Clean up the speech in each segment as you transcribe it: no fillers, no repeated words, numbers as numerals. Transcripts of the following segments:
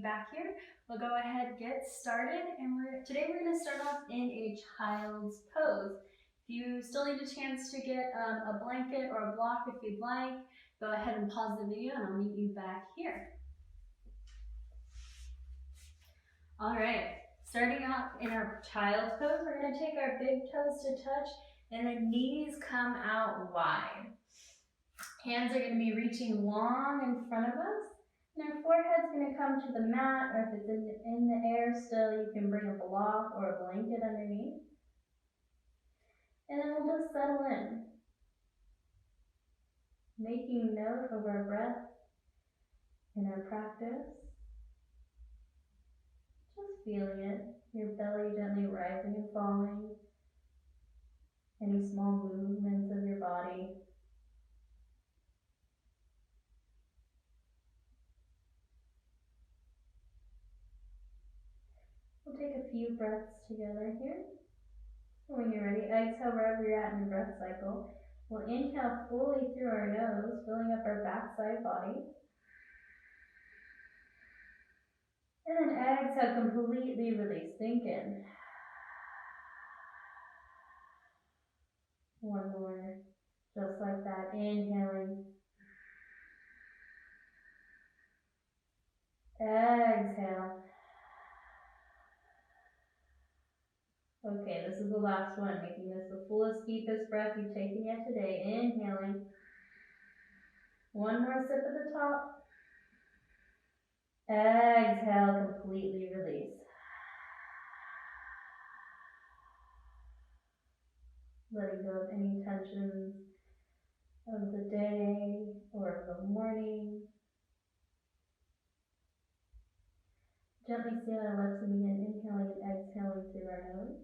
back here. We'll go ahead and get started, and today we're going to start off in a child's pose. If you still need a chance to get a blanket or a block if you'd like, go ahead and pause the video and I'll meet you back here. All right, starting off in our child's pose, we're going to take our big toes to touch and the knees come out wide. Hands are going to be reaching long in front of us, and our forehead's going to come to the mat, or if it's in the air still, you can bring a block or a blanket underneath. And then we'll just settle in, making note of our breath in our practice. Just feeling it, your belly gently rising and falling, any small movements of your body. We'll take a few breaths together here. When you're ready, exhale wherever you're at in your breath cycle. We'll inhale fully through our nose, filling up our backside body. And then exhale, completely release, sink in. One more, just like that, inhaling. Exhale. Okay, this is the last one, making this the fullest, deepest breath you've taken yet today. Inhaling. One more sip at the top. Exhale, completely release. Letting go of any tensions of the day or of the morning. Gently seal our lips and begin inhaling and exhaling through our nose.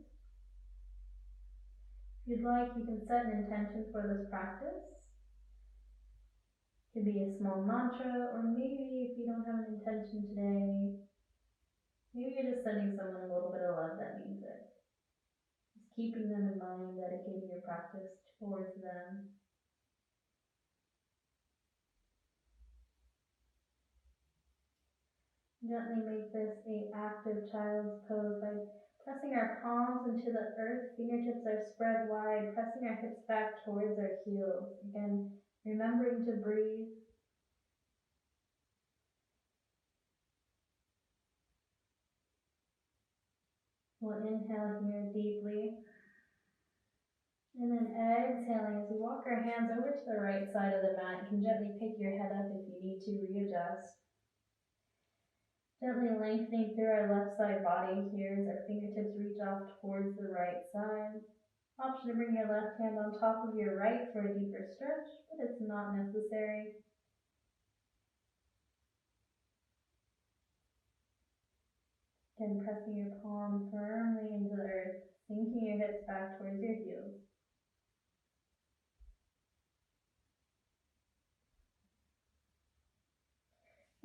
If you'd like, you can set an intention for this practice. It could be a small mantra, or maybe if you don't have an intention today, maybe you're just sending someone a little bit of love that means it. Just keeping them in mind, dedicating your practice towards them. Gently make this an active child's pose by pressing our palms into the earth, fingertips are spread wide, pressing our hips back towards our heels. Again, remembering to breathe. We'll inhale here deeply. And then exhaling as we walk our hands over to the right side of the mat. You can gently pick your head up if you need to readjust. Gently lengthening through our left side body here as our fingertips reach off towards the right side. Option to bring your left hand on top of your right for a deeper stretch, but it's not necessary. Again, pressing your palm firmly into the earth, sinking your hips back towards your heels.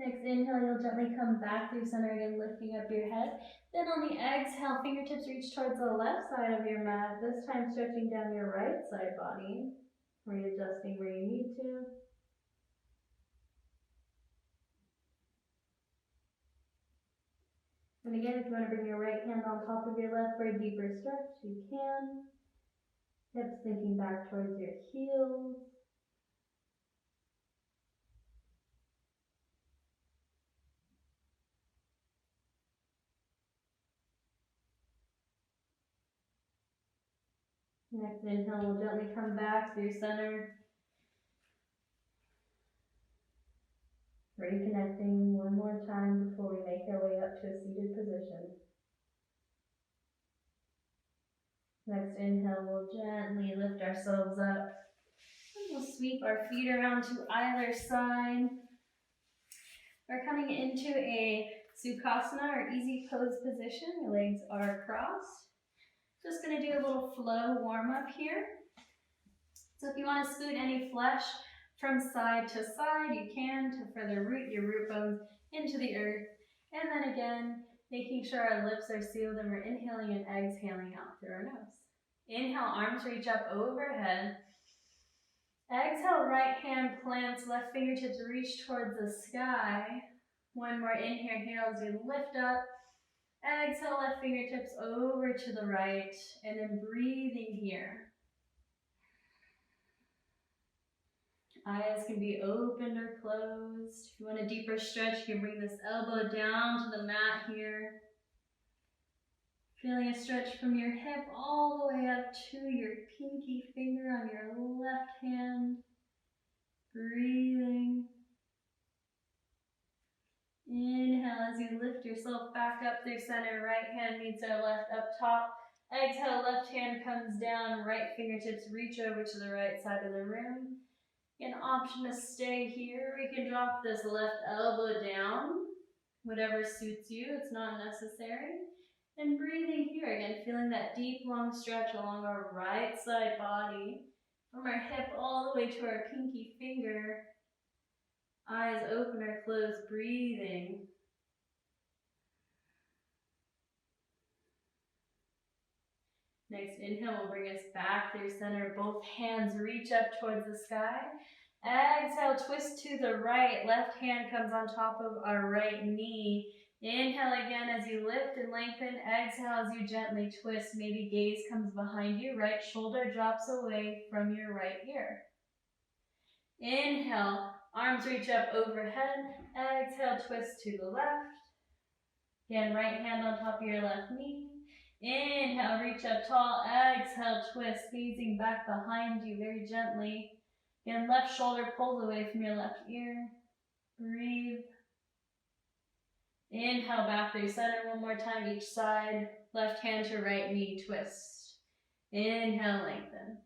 Next inhale, you'll gently come back through center again, lifting up your head. Then on the exhale, fingertips reach towards the left side of your mat, this time stretching down your right side body, readjusting where you need to. And again, if you want to bring your right hand on top of your left for a deeper stretch, you can. Hips sinking back towards your heels. Next inhale, we'll gently come back through center. Reconnecting one more time before we make our way up to a seated position. Next inhale, we'll gently lift ourselves up. And we'll sweep our feet around to either side. We're coming into a Sukhasana, or easy pose position. Your legs are crossed. Just going to do a little flow warm up here. So if you want to scoot any flesh from side to side, you can to further root your root bones into the earth. And then again, making sure our lips are sealed and we're inhaling and exhaling out through our nose. Inhale, arms reach up overhead. Exhale, right hand plants, left fingertips reach towards the sky. One more inhale here as you lift up. Exhale, left fingertips over to the right, and then breathing here. Eyes can be opened or closed. If you want a deeper stretch, you can bring this elbow down to the mat here. Feeling a stretch from your hip all the way up to your pinky finger on your left hand. Breathing. Inhale as you lift yourself back up through center. Right hand meets our left up top. Exhale, left hand comes down. Right fingertips reach over to the right side of the room. An option to stay here. We can drop this left elbow down. Whatever suits you. It's not necessary. And breathing here again, feeling that deep, long stretch along our right side body. From our hip all the way to our pinky finger. Eyes open or closed, breathing. Next inhale will bring us back through center. Both hands reach up towards the sky. Exhale, twist to the right. Left hand comes on top of our right knee. Inhale again as you lift and lengthen. Exhale as you gently twist. Maybe gaze comes behind you. Right shoulder drops away from your right ear. Inhale, arms reach up overhead. Exhale, twist to the left. Again, right hand on top of your left knee. Inhale, reach up tall. Exhale, twist, gazing back behind you very gently. Again, left shoulder pulls away from your left ear. Breathe. Inhale, back through center. One more time each side. Left hand to right knee, twist. Inhale, lengthen.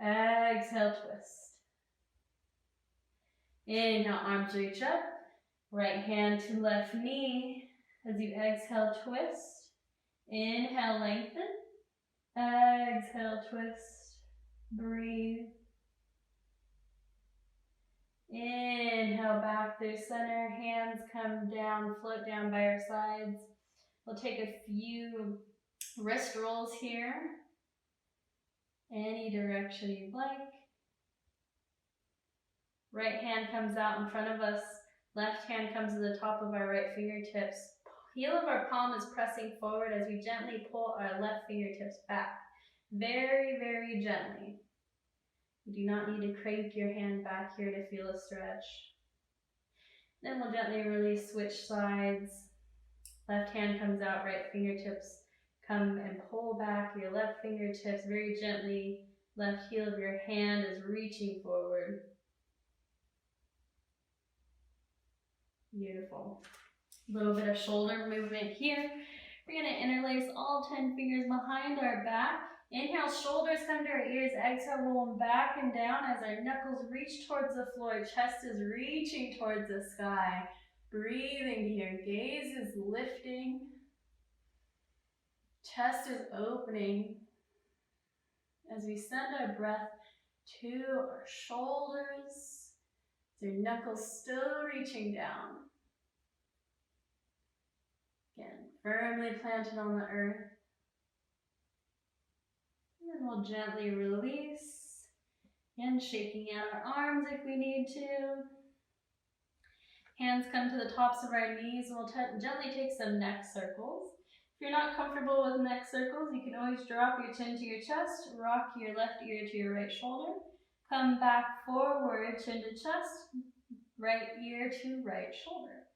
Exhale, twist. Inhale, arms reach up. Right hand to left knee. As you exhale, twist. Inhale, lengthen. Exhale, twist. Breathe. Inhale, back through center. Hands come down, float down by our sides. We'll take a few wrist rolls here. Any direction you'd like. Right hand comes out in front of us. Left hand comes to the top of our right fingertips. Heel of our palm is pressing forward as we gently pull our left fingertips back. Very, very gently. You do not need to crank your hand back here to feel a stretch. Then we'll gently release, switch sides. Left hand comes out, right fingertips come and pull back your left fingertips very gently. Left heel of your hand is reaching forward. Beautiful. A little bit of shoulder movement here. We're going to interlace all 10 fingers behind our back. Inhale, shoulders come to our ears. Exhale, roll them back and down as our knuckles reach towards the floor. Chest is reaching towards the sky. Breathing here. Gaze is lifting. Chest is opening. As we send our breath to our shoulders. Your knuckles still reaching down. Again, firmly planted on the earth. And then we'll gently release. Again, shaking out our arms if we need to. Hands come to the tops of our knees. We'll gently take some neck circles. If you're not comfortable with neck circles, you can always drop your chin to your chest, rock your left ear to your right shoulder. Come back forward, chin to chest, right ear to right shoulder.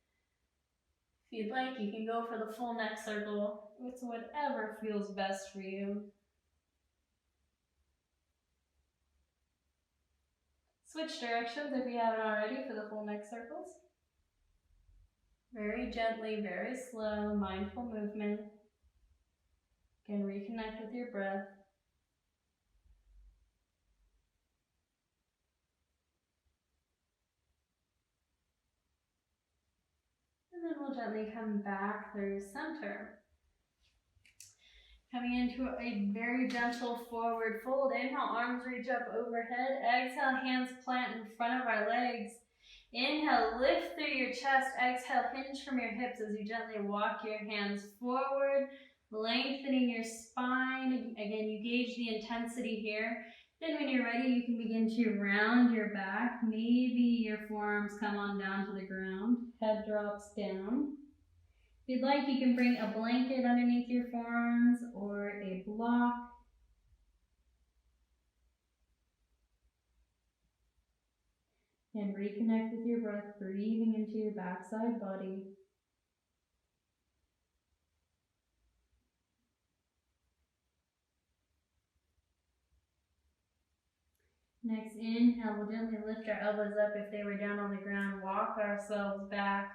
If you'd like, you can go for the full neck circle. It's whatever feels best for you. Switch directions if you haven't already for the full neck circles. Very gently, very slow, mindful movement. Again, reconnect with your breath. And then we'll gently come back through center. Coming into a very gentle forward fold. Inhale, arms reach up overhead. Exhale, hands plant in front of our legs. Inhale, lift through your chest. Exhale, hinge from your hips as you gently walk your hands forward, lengthening your spine. Again, you gauge the intensity here. Then when you're ready, you can begin to round your back. Maybe your forearms come on down to the ground. Head drops down. If you'd like, you can bring a blanket underneath your forearms or a block. And reconnect with your breath, breathing into your backside body. Next inhale, we'll gently lift our elbows up if they were down on the ground. Walk ourselves back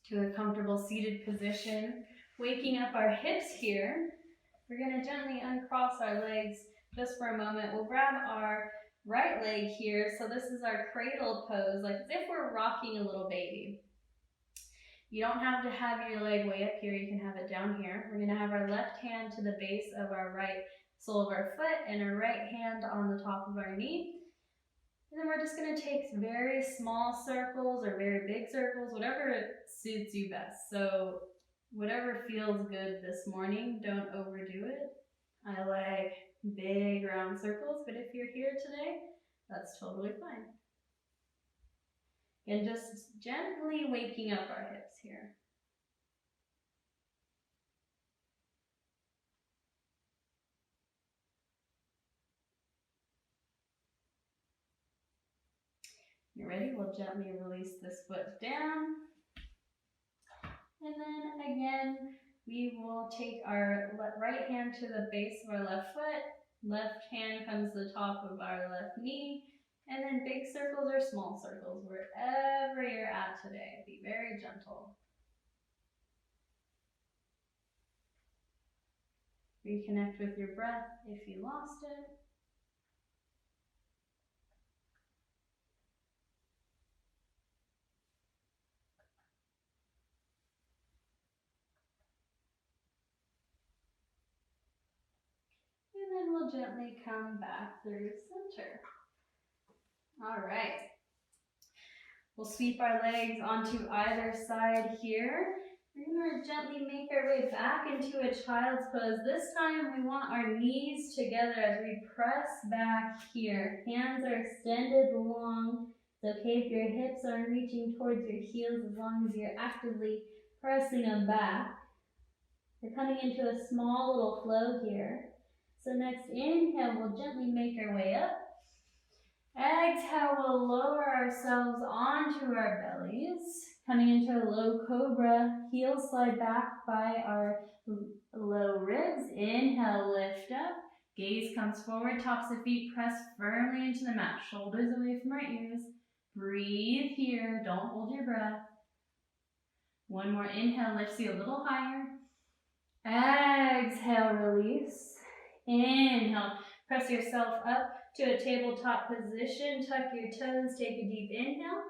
to a comfortable seated position. Waking up our hips here. We're going to gently uncross our legs just for a moment. We'll grab our right leg here. So this is our cradle pose, like as if we're rocking a little baby. You don't have to have your leg way up here. You can have it down here. We're going to have our left hand to the base of our right sole of our foot and our right hand on the top of our knee. And then we're just going to take very small circles or very big circles, whatever suits you best. So whatever feels good this morning, don't overdo it. I like big round circles, but if you're here today, that's totally fine. And just gently waking up our hips here. You're ready? We'll gently release this foot down. And then again, we will take our right hand to the base of our left foot. Left hand comes to the top of our left knee. And then big circles or small circles, wherever you're at today. Be very gentle. Reconnect with your breath if you lost it. And then we'll gently come back through center. All right. We'll sweep our legs onto either side here. We're going to gently make our way back into a child's pose. This time we want our knees together as we press back here. Hands are extended long. It's okay if your hips aren't reaching towards your heels as long as you're actively pressing them back. We're coming into a small little flow here. So next inhale, we'll gently make our way up. Exhale, we'll lower ourselves onto our bellies. Coming into a low cobra, heels slide back by our low ribs. Inhale, lift up. Gaze comes forward, tops of feet press firmly into the mat. Shoulders away from our ears. Breathe here, don't hold your breath. One more inhale, lifts you a little higher. Exhale, release. Inhale, press yourself up to a tabletop position. Tuck your toes, take a deep inhale.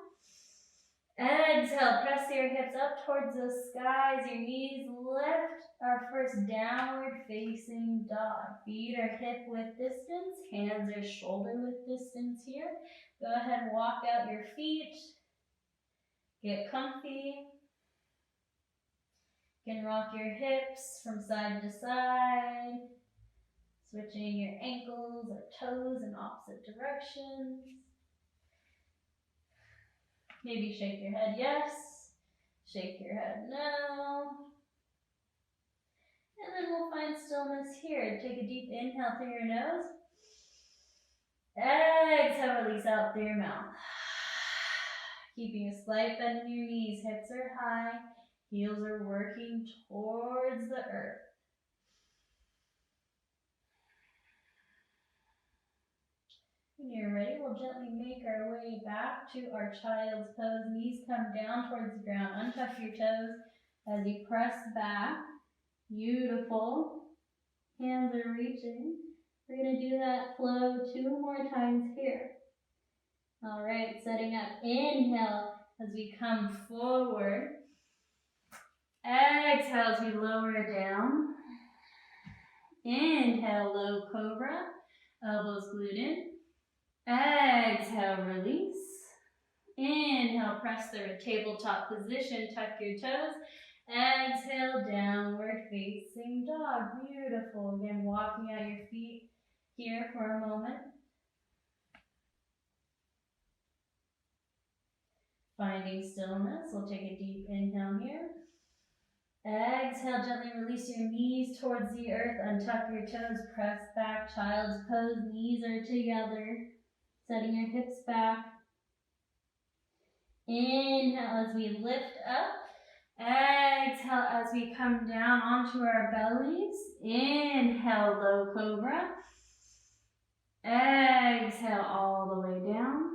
Exhale, press your hips up towards the skies. Your knees lift. Our first downward facing dog. Feet are hip width distance. Hands are shoulder width distance here. Go ahead and walk out your feet. Get comfy. You can rock your hips from side to side. Switching your ankles or toes in opposite directions. Maybe shake your head yes, shake your head no. And then we'll find stillness here. Take a deep inhale through your nose. Exhale, release out through your mouth. Keeping a slight bend in your knees. Hips are high, heels are working towards the earth. When you're ready, we'll gently make our way back to our child's pose. Knees come down towards the ground. Untuck your toes as you press back. Beautiful. Hands are reaching. We're going to do that flow 2 more times here. All right, setting up. Inhale as we come forward. Exhale as we lower down. Inhale, low cobra. Elbows glued in. Exhale, release. Inhale, press the tabletop position, tuck your toes. Exhale, downward facing dog. Beautiful. Again, walking out your feet. here for a moment. Finding stillness, we'll take a deep inhale here. Exhale, gently release your knees towards the earth, untuck your toes, press back, child's pose, knees are together, setting your hips back. Inhale as we lift up. Exhale as we come down onto our bellies. Inhale, low cobra. Exhale all the way down.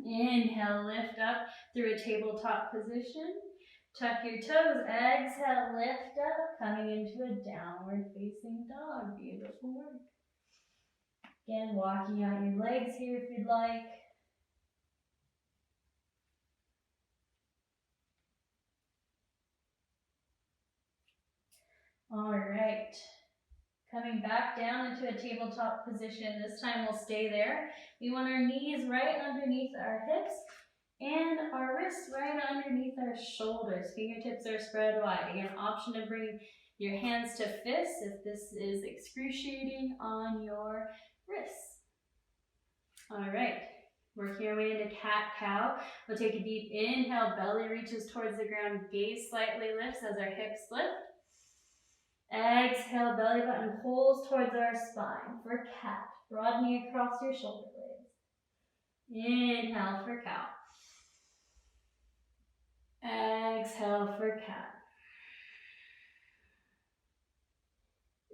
Inhale, lift up through a tabletop position. Tuck your toes. Exhale, lift up, coming into a downward facing dog. Beautiful work. Again, walking out your legs here if you'd like. All right. Coming back down into a tabletop position. This time we'll stay there. We want our knees right underneath our hips and our wrists right underneath our shoulders. Fingertips are spread wide. Again, option to bring your hands to fists if this is excruciating on your wrists. All right. Working our way into cat-cow. We'll take a deep inhale. Belly reaches towards the ground. Gaze slightly lifts as our hips lift. Exhale, belly button pulls towards our spine for cat, broadening across your shoulder blades. Inhale for cow. Exhale for cat.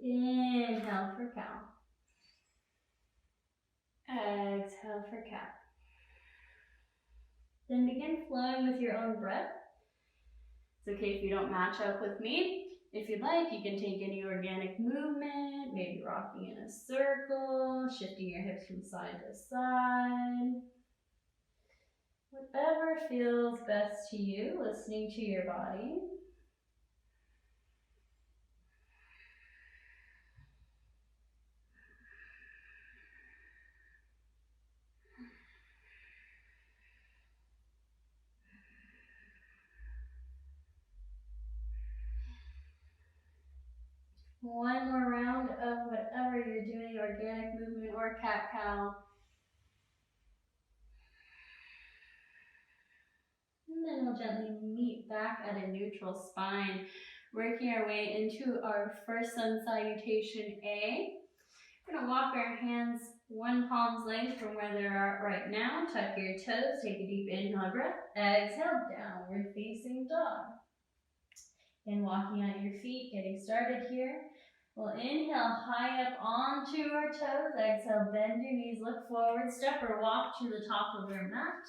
Inhale for cow. Exhale for cat. Then begin flowing with your own breath. It's okay if you don't match up with me. If you'd like, you can take any organic movement, maybe rocking in a circle, shifting your hips from side to side. Whatever feels best to you, listening to your body. One more round of whatever you're doing, organic movement or cat-cow. And then we'll gently meet back at a neutral spine, working our way into our first sun salutation A. We're going to walk our hands one palm's length from where they are right now. Tuck your toes, take a deep inhale breath. Exhale, downward facing dog. And walking on your feet, getting started here. We'll inhale high up onto our toes. Exhale, bend your knees, look forward, step or walk to the top of your mat.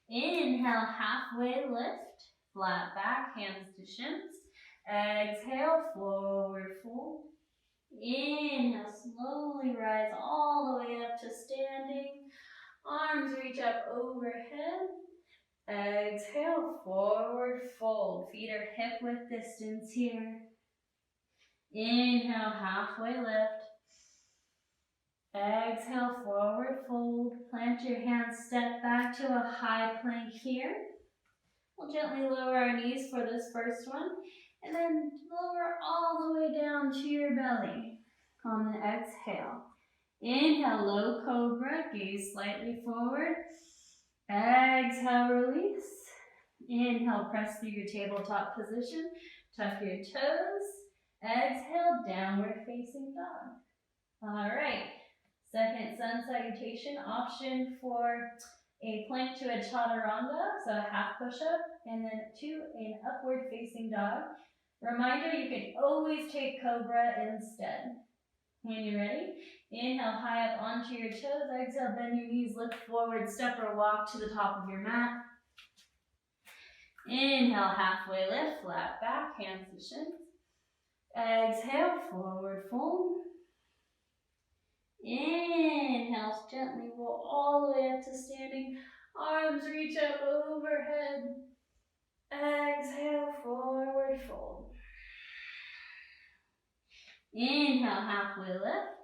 Inhale, halfway lift, flat back, hands to shins. Exhale, forward fold. Inhale, slowly rise all the way up to standing. Arms reach up overhead. Exhale, forward fold. Feet are hip width distance here. Inhale, halfway lift. Exhale, forward fold. Plant your hands, step back to a high plank here. We'll gently lower our knees for this first one, and then lower all the way down to your belly on the exhale. Inhale, low cobra, gaze slightly forward. Exhale, release. Inhale, press through your tabletop position. Tuck your toes. Exhale, downward facing dog. All right, second sun salutation, option for a plank to a chaturanga, so a half push-up, and then to an upward facing dog. Reminder, you can always take cobra instead. When you're ready, inhale high up onto your toes. Exhale, bend your knees, look forward, step or walk to the top of your mat. Inhale, halfway lift, flat back, hands to shins. Exhale, forward fold. Inhale, gently roll all the way up to standing. Arms reach up overhead. Exhale, forward fold. Inhale, halfway lift.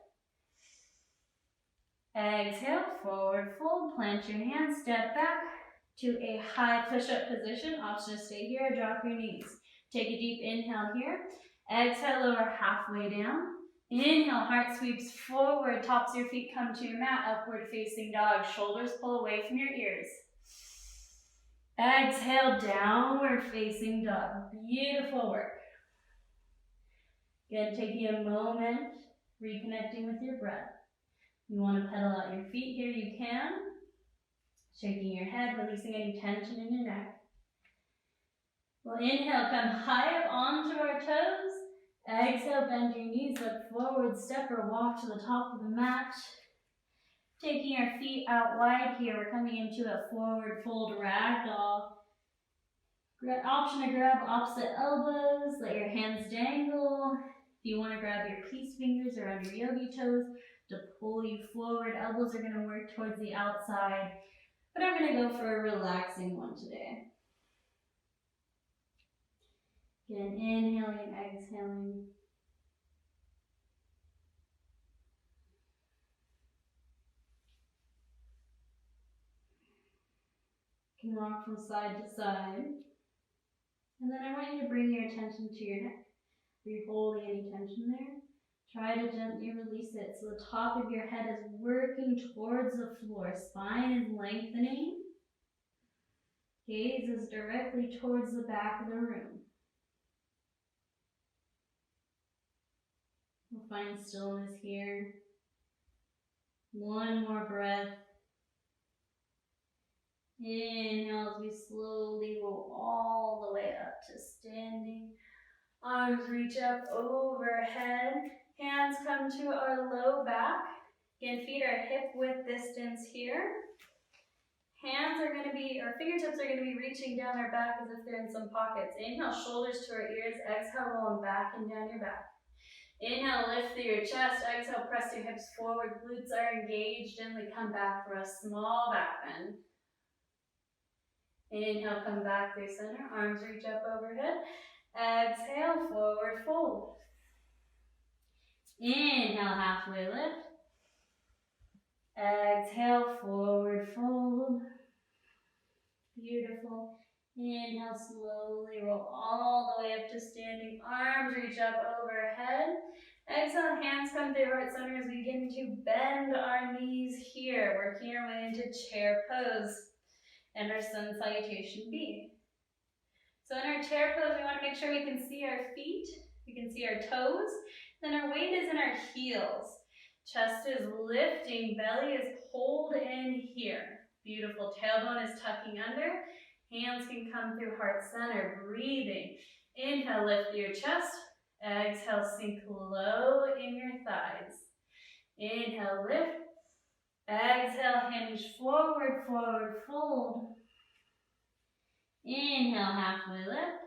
Exhale, forward fold. Plant your hands, step back to a high push-up position. Option to stay here or drop your knees. Take a deep inhale here. Exhale, lower halfway down. Inhale, heart sweeps forward, tops of your feet come to your mat, upward facing dog, shoulders pull away from your ears. Exhale, downward facing dog. Beautiful work. Again, taking a moment, reconnecting with your breath. You want to pedal out your feet here, you can. Shaking your head, releasing any tension in your neck. We'll inhale, come high up onto our toes. Exhale, bend your knees, look forward, step or walk to the top of the mat. Taking our feet out wide here, we're coming into a forward fold ragdoll. Option to grab opposite elbows, let your hands dangle. If you want to grab your peace fingers around your yogi toes to pull you forward, elbows are going to work towards the outside, but I'm going to go for a relaxing one today. Again, inhaling and exhaling. You can rock from side to side. And then I want you to bring your attention to your neck. If you're holding any tension there, try to gently release it so the top of your head is working towards the floor. Spine is lengthening. Gaze is directly towards the back of the room. We'll find stillness here. One more breath. Inhale as we slowly roll all the way up to standing. Arms reach up overhead. Hands come to our low back. Again, feet are hip width distance here. Hands are going to be, or fingertips are going to be reaching down our back as if they're in some pockets. Inhale, shoulders to our ears. Exhale, rolling back and down your back. Inhale, lift through your chest. Exhale, press your hips forward. Glutes are engaged. Gently come back for a small back bend. Inhale, come back through center. Arms reach up overhead. Exhale, forward fold. Inhale, halfway lift. Exhale, forward fold. Beautiful. Inhale, slowly roll all the way up to standing. Arms reach up overhead. Exhale, hands come through heart center as we begin to bend our knees here. Working our way into chair pose and our sun salutation B. So in our chair pose, we want to make sure we can see our feet, we can see our toes, then our weight is in our heels. Chest is lifting, belly is pulled in here. Beautiful, tailbone is tucking under. Hands can come through heart center, breathing. Inhale, lift your chest. Exhale, sink low in your thighs. Inhale, lift. Exhale, hinge forward, forward fold. Inhale, halfway lift.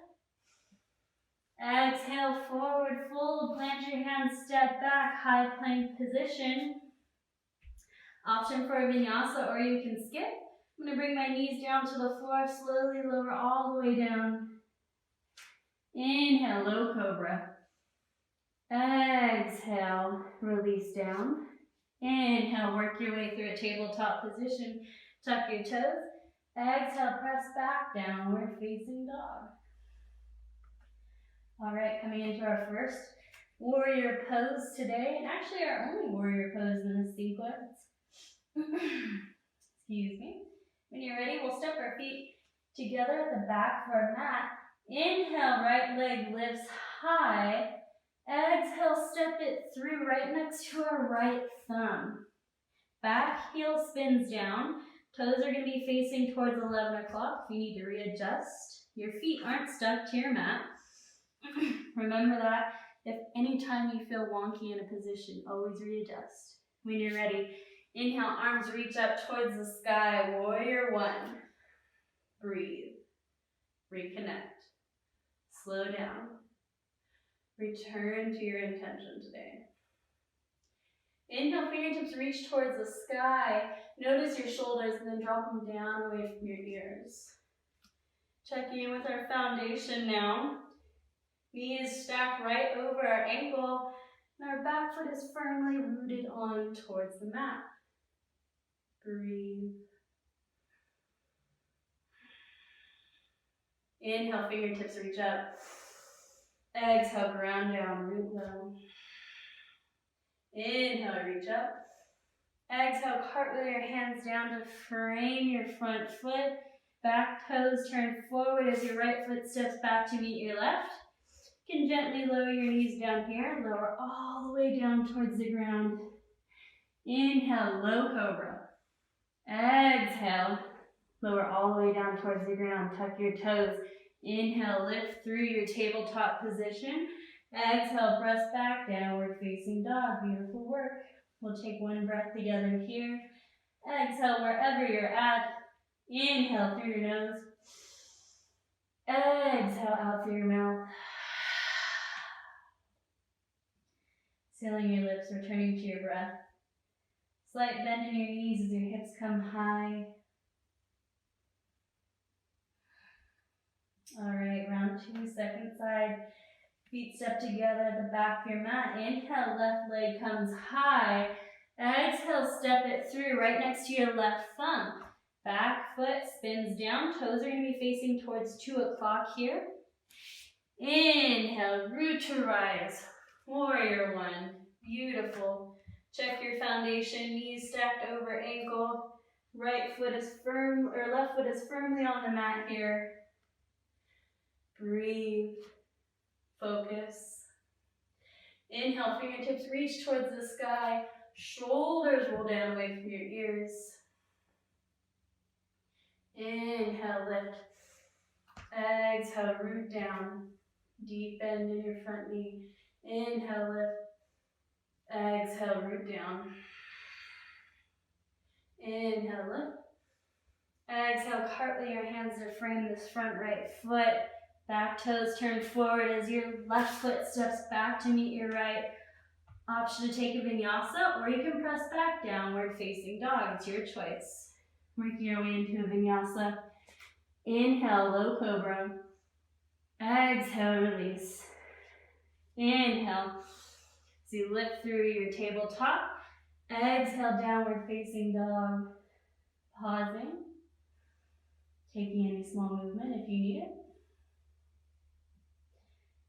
Exhale, forward fold. Plant your hands, step back, high plank position. Option for a vinyasa, or you can skip. I'm going to bring my knees down to the floor, slowly lower all the way down. Inhale, low cobra. Exhale, release down. Inhale, work your way through a tabletop position. Tuck your toes. Exhale, press back, downward facing dog. All right, coming into our first warrior pose today, and actually our only warrior pose in this sequence. Excuse me. When you're ready, we'll step our feet together at the back of our mat. Inhale, right leg lifts high. Exhale, step it through right next to our right thumb. Back heel spins down. Toes are going to be facing towards 11 o'clock. If you need to readjust, your feet aren't stuck to your mat. Remember that. If anytime you feel wonky in a position, always readjust. When you're ready, inhale, arms reach up towards the sky. Warrior one. Breathe. Reconnect. Slow down. Return to your intention today. Inhale, fingertips reach towards the sky. Notice your shoulders and then drop them down away from your ears. Checking in with our foundation now. Knee is stacked right over our ankle, and our back foot is firmly rooted on towards the mat. Breathe. Inhale, fingertips reach up. Exhale, ground down, root low. Inhale, reach up. Exhale, cartwheel your hands down to frame your front foot. Back toes turn forward as your right foot steps back to meet your left. You can gently lower your knees down here. Lower all the way down towards the ground. Inhale, low cobra. Exhale, lower all the way down towards the ground. Tuck your toes. Inhale, lift through your tabletop position. Exhale, press back, downward facing dog. Beautiful work. We'll take one breath together here. Exhale wherever you're at. Inhale through your nose. Exhale out through your mouth. Sealing your lips, returning to your breath. Slight bend in your knees as your hips come high. All right, round two, second side. Feet step together at the back of your mat. Inhale, left leg comes high. Exhale, step it through right next to your left thumb. Back foot spins down. Toes are going to be facing towards 2 o'clock here. Inhale, root to rise. Warrior one. Beautiful. Check your foundation. Knees stacked over ankle. Right foot is firm, or left foot is firmly on the mat here. Breathe. Focus. Inhale, fingertips reach towards the sky. Shoulders roll down away from your ears. Inhale, lift. Exhale, root down. Deep bend in your front knee. Inhale, lift. Exhale, root down. Inhale, lift. Exhale, cartwheel your hands to frame this front right foot. Back toes turn forward as your left foot steps back to meet your right. Option to take a vinyasa, or you can press back, downward facing dog. It's your choice. Working your way into a vinyasa. Inhale, low cobra. Exhale, release. Inhale. So you lift through your tabletop. Exhale, downward facing dog. Pausing. Taking any small movement if you need it.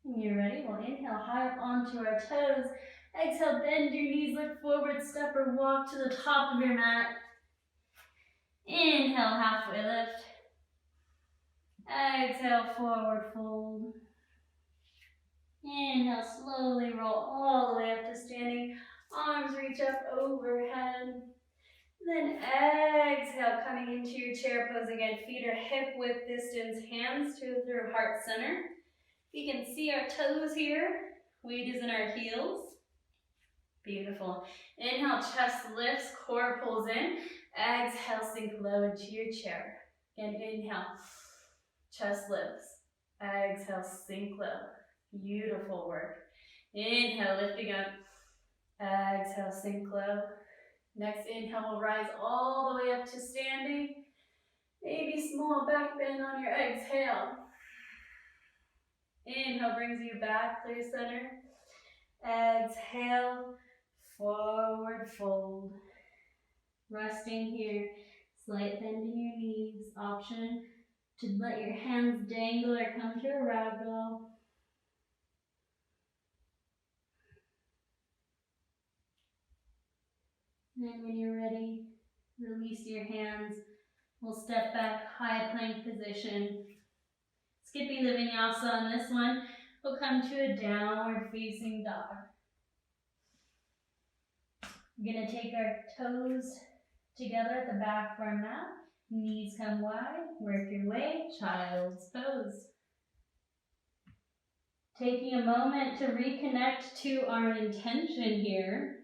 When you're ready, we'll inhale high up onto our toes. Exhale, bend your knees, look forward, step or walk to the top of your mat. Inhale, halfway lift. Exhale, forward fold. Inhale, slowly roll all the way up to standing. Arms reach up overhead. Then exhale, coming into your chair pose again. Feet are hip width distance, hands through heart center. You can see our toes here. Weight is in our heels. Beautiful. Inhale, chest lifts, core pulls in. Exhale, sink low into your chair. Again, inhale, chest lifts. Exhale, sink low. Beautiful work. Inhale, lifting up. Exhale, sink low. Next inhale, we'll rise all the way up to standing. Maybe small back bend on your exhale. Inhale brings you back, clear center. Exhale, forward fold. Resting here, slight bend in your knees. Option to let your hands dangle or come to a ragdoll. And when you're ready, release your hands. We'll step back, high plank position. Skipping the vinyasa on this one, we'll come to a downward facing dog. We're going to take our toes together at the back of our mat. Knees come wide. Work your way, child's pose. Taking a moment to reconnect to our intention here.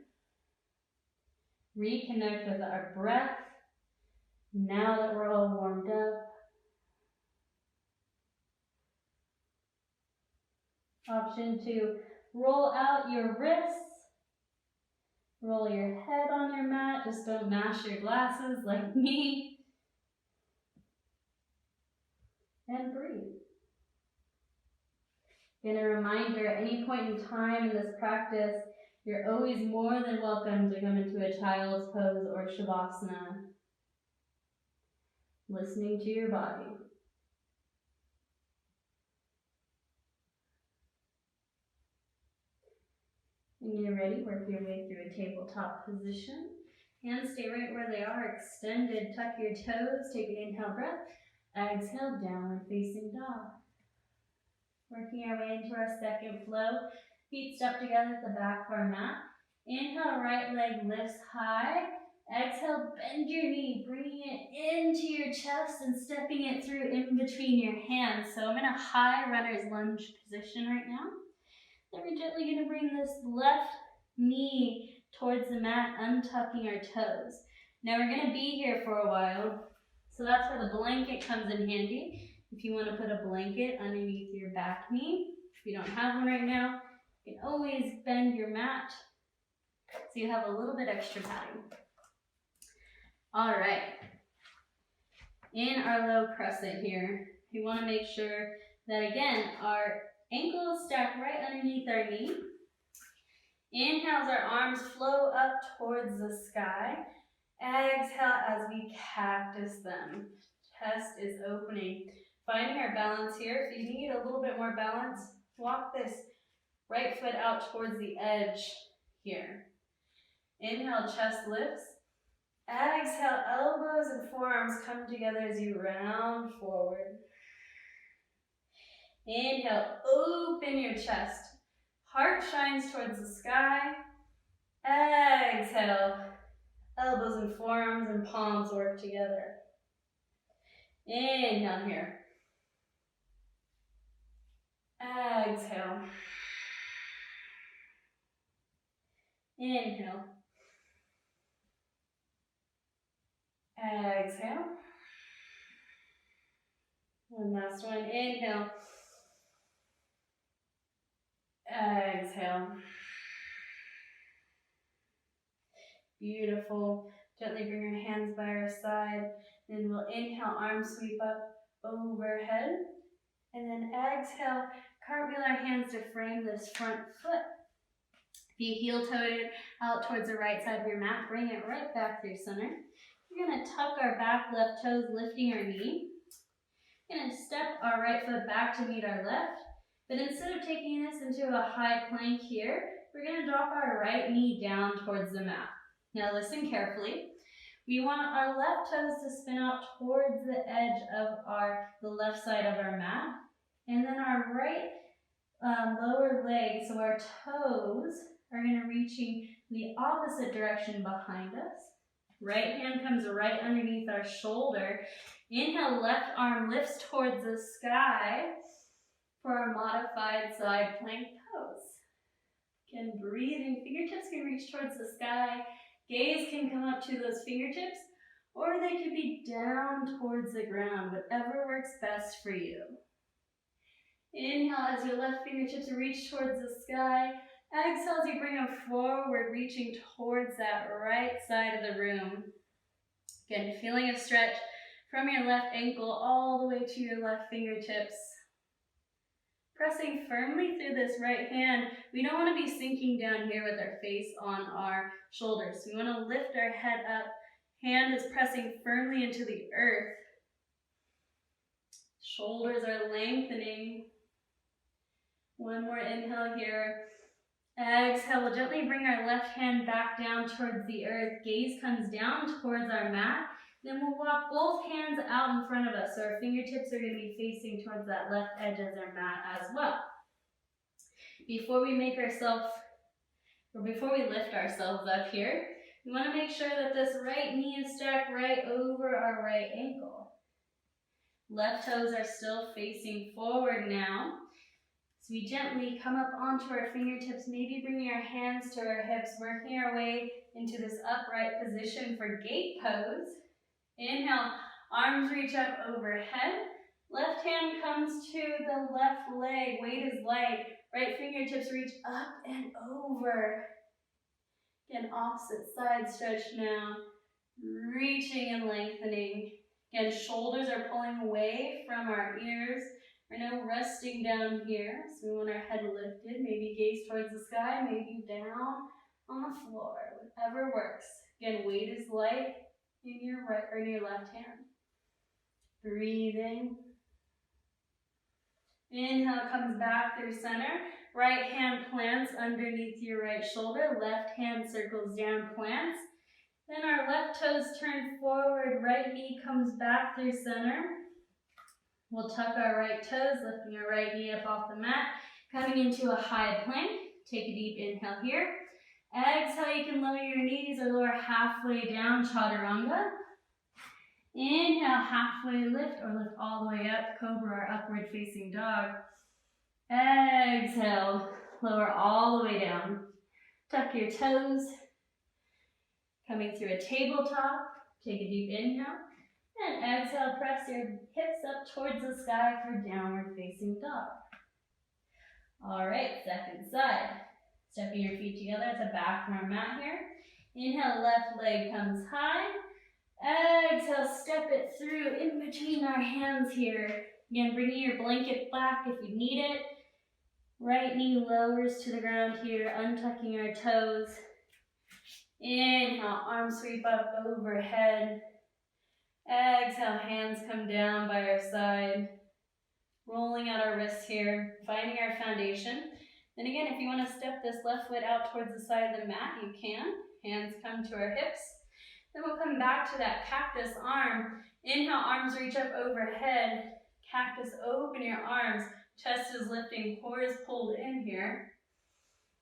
Reconnect with our breath. Now that we're all warmed up. Option to roll out your wrists. Roll your head on your mat. Just don't mash your glasses like me. And breathe. And a reminder, at any point in time in this practice, you're always more than welcome to come into a child's pose or Shavasana. Listening to your body. When you're ready, work your way through a tabletop position. Hands stay right where they are, extended. Tuck your toes, take an inhale breath. Exhale, downward facing dog. Working our way into our second flow. Feet step together at the back of our mat. Inhale, right leg lifts high. Exhale, bend your knee, bringing it into your chest and stepping it through in between your hands. So I'm in a high runner's lunge position right now. Then we're gently going to bring this left knee towards the mat, untucking our toes. Now we're going to be here for a while, so that's where the blanket comes in handy. If you want to put a blanket underneath your back knee, if you don't have one right now, you can always bend your mat so you have a little bit extra padding. All right, in our low crescent here, we want to make sure that, again, our ankles stack right underneath our knee. Inhale as our arms flow up towards the sky. Exhale as we cactus them. Chest is opening. Finding our balance here. If you need a little bit more balance, walk this right foot out towards the edge here. Inhale, chest lifts. Exhale, elbows and forearms come together as you round forward. Inhale, open your chest. Heart shines towards the sky. Exhale, elbows and forearms and palms work together. Inhale here. Exhale. Inhale. Exhale. One last one. Inhale. Exhale. Beautiful. Gently bring your hands by our side. Then we'll inhale, arms sweep up overhead. And then exhale, cartwheel our hands to frame this front foot. If you heel-toed it out towards the right side of your mat, bring it right back through center. We're going to tuck our back left toes, lifting our knee. We're going to step our right foot back to meet our left. But instead of taking this into a high plank here, we're going to drop our right knee down towards the mat. Now listen carefully. We want our left toes to spin out towards the edge of the left side of our mat. And then our right lower leg, so our toes, are going to reaching the opposite direction behind us. Right hand comes right underneath our shoulder. Inhale, left arm lifts towards the sky for our modified side plank pose. Again, breathing, fingertips can reach towards the sky. Gaze can come up to those fingertips, or they could be down towards the ground, whatever works best for you. Inhale as your left fingertips reach towards the sky. Exhale as you bring them forward, reaching towards that right side of the room. Again, feeling a stretch from your left ankle all the way to your left fingertips. Pressing firmly through this right hand. We don't want to be sinking down here with our face on our shoulders. We want to lift our head up. Hand is pressing firmly into the earth. Shoulders are lengthening. One more inhale here. Exhale, we'll gently bring our left hand back down towards the earth. Gaze comes down towards our mat. Then we'll walk both hands out in front of us, so our fingertips are going to be facing towards that left edge of our mat as well. Before we lift ourselves up here, we want to make sure that this right knee is stacked right over our right ankle. Left toes are still facing forward now. So we gently come up onto our fingertips, maybe bringing our hands to our hips, working our way into this upright position for gate pose. Inhale, arms reach up overhead. Left hand comes to the left leg, weight is light. Right fingertips reach up and over. Again, opposite side stretch now. Reaching and lengthening. Again, shoulders are pulling away from our ears. We're now resting down here. So we want our head lifted. Maybe gaze towards the sky, maybe down on the floor. Whatever works. Again, weight is light in your right or in your left hand. Breathing. Inhale comes back through center. Right hand plants underneath your right shoulder. Left hand circles down, plants. Then our left toes turn forward. Right knee comes back through center. We'll tuck our right toes, lifting our right knee up off the mat. Coming into a high plank. Take a deep inhale here. Exhale, you can lower your knees or lower halfway down, chaturanga. Inhale, halfway lift or lift all the way up, cobra or upward facing dog. Exhale, lower all the way down. Tuck your toes. Coming through a tabletop, take a deep inhale. And exhale, press your hips up towards the sky for downward facing dog. All right, second side. Stepping your feet together at the back of our mat here. Inhale, left leg comes high. Exhale, step it through in between our hands here. Again, bringing your blanket back if you need it. Right knee lowers to the ground here, untucking our toes. Inhale, arms sweep up overhead. Exhale, hands come down by our side. Rolling out our wrists here, finding our foundation. Then again, if you want to step this left foot out towards the side of the mat, you can. Hands come to our hips. Then we'll come back to that cactus arm. Inhale, arms reach up overhead. Cactus, open your arms. Chest is lifting, core is pulled in here.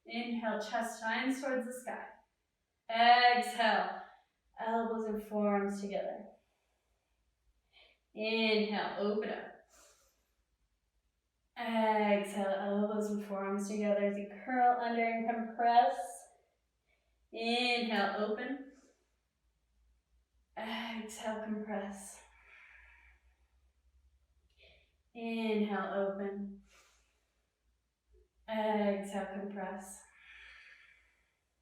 Inhale, chest shines towards the sky. Exhale, elbows and forearms together. Inhale, open up. Exhale, elbows and forearms together as you curl under and compress. Inhale, open. Exhale, compress. Inhale, open. Exhale, compress.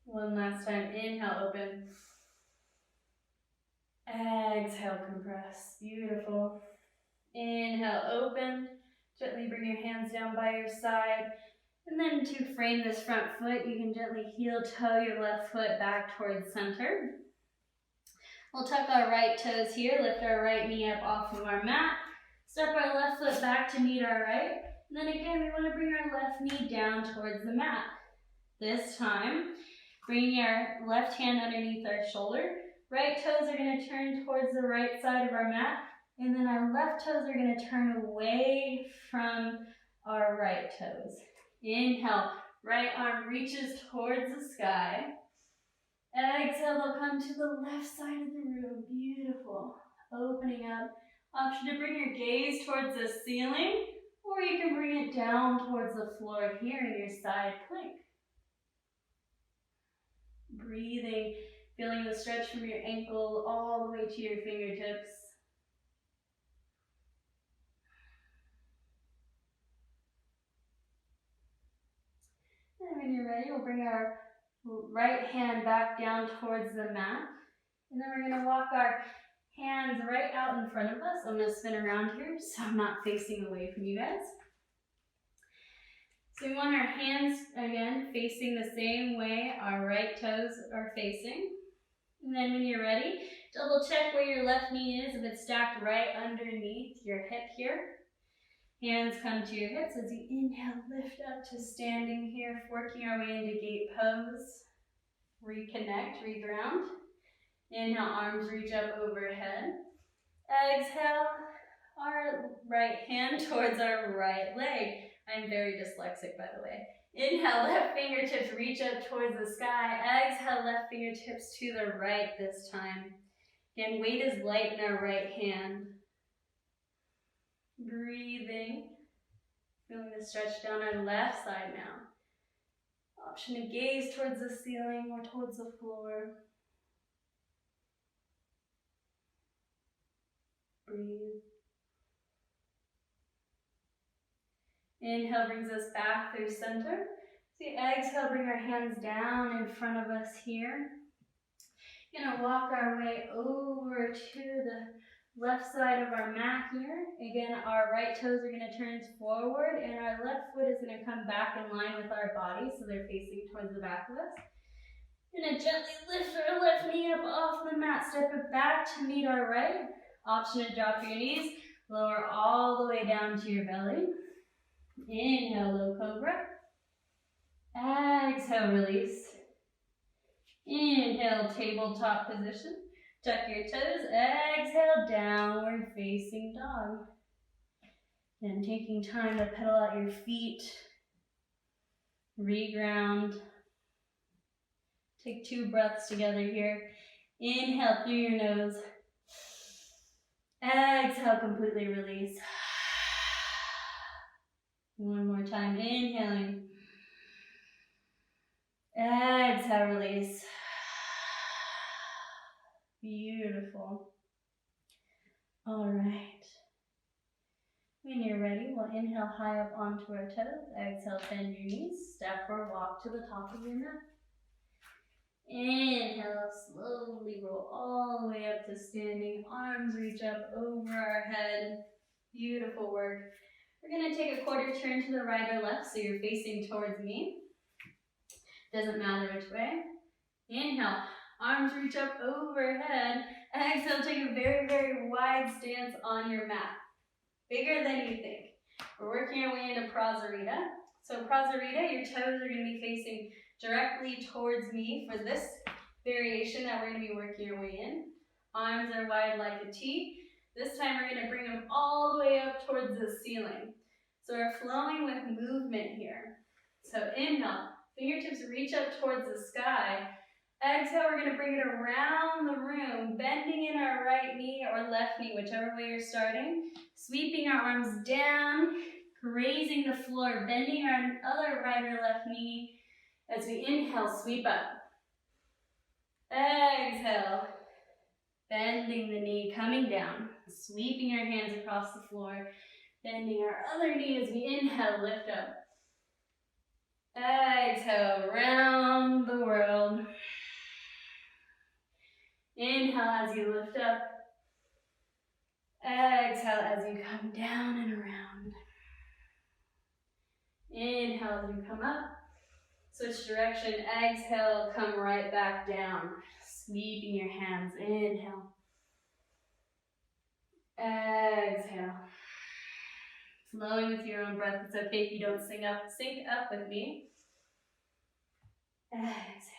One last time. Inhale, open. Exhale, compress. Beautiful. Inhale, open. Gently bring your hands down by your side. And then to frame this front foot, you can gently heel toe your left foot back towards center. We'll tuck our right toes here, lift our right knee up off of our mat. Step our left foot back to meet our right. And then again, we want to bring our left knee down towards the mat. This time, bringing our left hand underneath our shoulder. Right toes are going to turn towards the right side of our mat. And then our left toes are going to turn away from our right toes. Inhale, right arm reaches towards the sky. Exhale, they'll come to the left side of the room. Beautiful. Opening up. Option to bring your gaze towards the ceiling, or you can bring it down towards the floor here in your side plank. Breathing, feeling the stretch from your ankle all the way to your fingertips. And when you're ready, we'll bring our right hand back down towards the mat. And then we're going to walk our hands right out in front of us. I'm going to spin around here so I'm not facing away from you guys. So we want our hands, again, facing the same way our right toes are facing. And then when you're ready, double check where your left knee is, if it's stacked right underneath your hip here. Hands come to your hips as you inhale, lift up to standing here, working our way into gate pose. Reconnect, reground. Inhale, arms reach up overhead. Exhale, our right hand towards our right leg. I'm very dyslexic, by the way. Inhale, left fingertips reach up towards the sky. Exhale, left fingertips to the right this time. Again, weight is light in our right hand. Breathing. Feeling the stretch down our left side now. Option to gaze towards the ceiling or towards the floor. Breathe. Inhale brings us back through center. So exhale, bring our hands down in front of us here. Gonna walk our way over to the left side of our mat here. Again, our right toes are gonna turn forward and our left foot is gonna come back in line with our body, so they're facing towards the back of us. Gonna gently lift our left knee up off the mat, step it back to meet our right. Option to drop your knees, lower all the way down to your belly. Inhale, low cobra. Exhale, release. Inhale, tabletop position. Tuck your toes. Exhale, downward facing dog. And taking time to pedal out your feet. Reground. Take 2 breaths together here. Inhale through your nose. Exhale, completely release. One more time, inhaling. Exhale, release. Beautiful. All right. When you're ready, we'll inhale high up onto our toes. Exhale, bend your knees. Step or walk to the top of your mat. Inhale, slowly roll all the way up to standing. Arms reach up over our head. Beautiful work. We're going to take a quarter turn to the right or left so you're facing towards me. Doesn't matter which way. Inhale, arms reach up overhead. Exhale, take a very, very wide stance on your mat. Bigger than you think. We're working our way into Prasarita. So Prasarita, your toes are going to be facing directly towards me for this variation that we're going to be working our way in. Arms are wide like a T. This time we're going to bring them all the way up towards the ceiling. So we're flowing with movement here. So inhale, fingertips reach up towards the sky. Exhale, we're going to bring it around the room, bending in our right knee or left knee, whichever way you're starting. Sweeping our arms down, grazing the floor, bending our other right or left knee. As we inhale, sweep up. Exhale, bending the knee, coming down. Sweeping our hands across the floor, bending our other knee as we inhale, lift up. Exhale, round the world. Inhale as you lift up. Exhale as you come down and around. Inhale as you come up. Switch direction. Exhale, come right back down. Sweeping your hands. Inhale. Exhale. Flowing with your own breath. It's okay if you don't sync up with me. Exhale.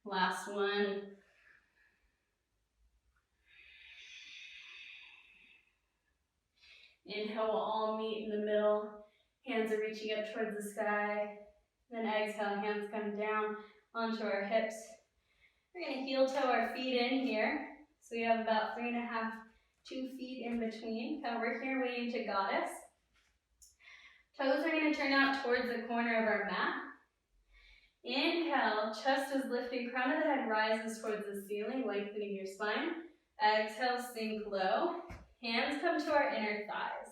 Last one. Inhale, we'll all meet in the middle. Hands are reaching up towards the sky. Then exhale, hands come down onto our hips. We're going to heel toe our feet in here. So we have about 3.5, 2 feet in between. Kind of working our way into goddess. Toes are going to turn out towards the corner of our mat. Inhale, chest is lifting, crown of the head rises towards the ceiling, lengthening your spine. Exhale, sink low. Hands come to our inner thighs.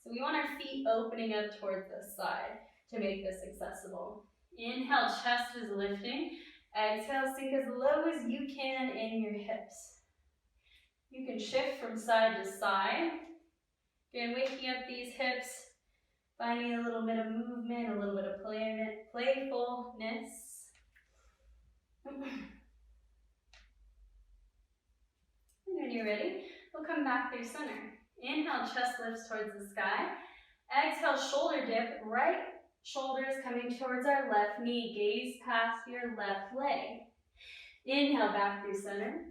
So we want our feet opening up towards the side to make this accessible. Inhale, chest is lifting. Exhale, sink as low as you can in your hips. You can shift from side to side. Again, waking up these hips, finding a little bit of movement, a little bit of playfulness. And when you're ready, we'll come back through center. Inhale, chest lifts towards the sky. Exhale, shoulder dip, right shoulder is coming towards our left knee. Gaze past your left leg. Inhale, back through center.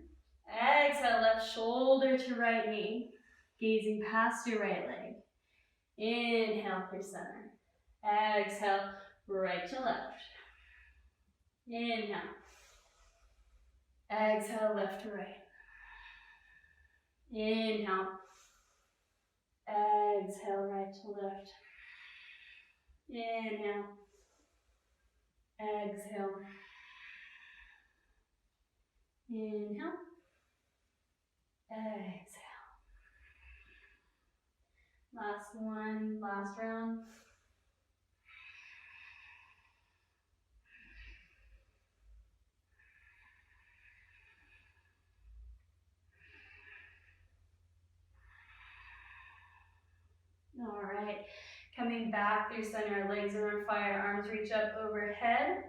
Exhale, left shoulder to right knee. Gazing past your right leg. Inhale through center. Exhale, right to left. Inhale. Exhale, left to right. Inhale. Exhale, right to left. Inhale. Exhale. Inhale. Exhale. Last one, last round. All right, coming back through center, legs are on fire, arms reach up overhead.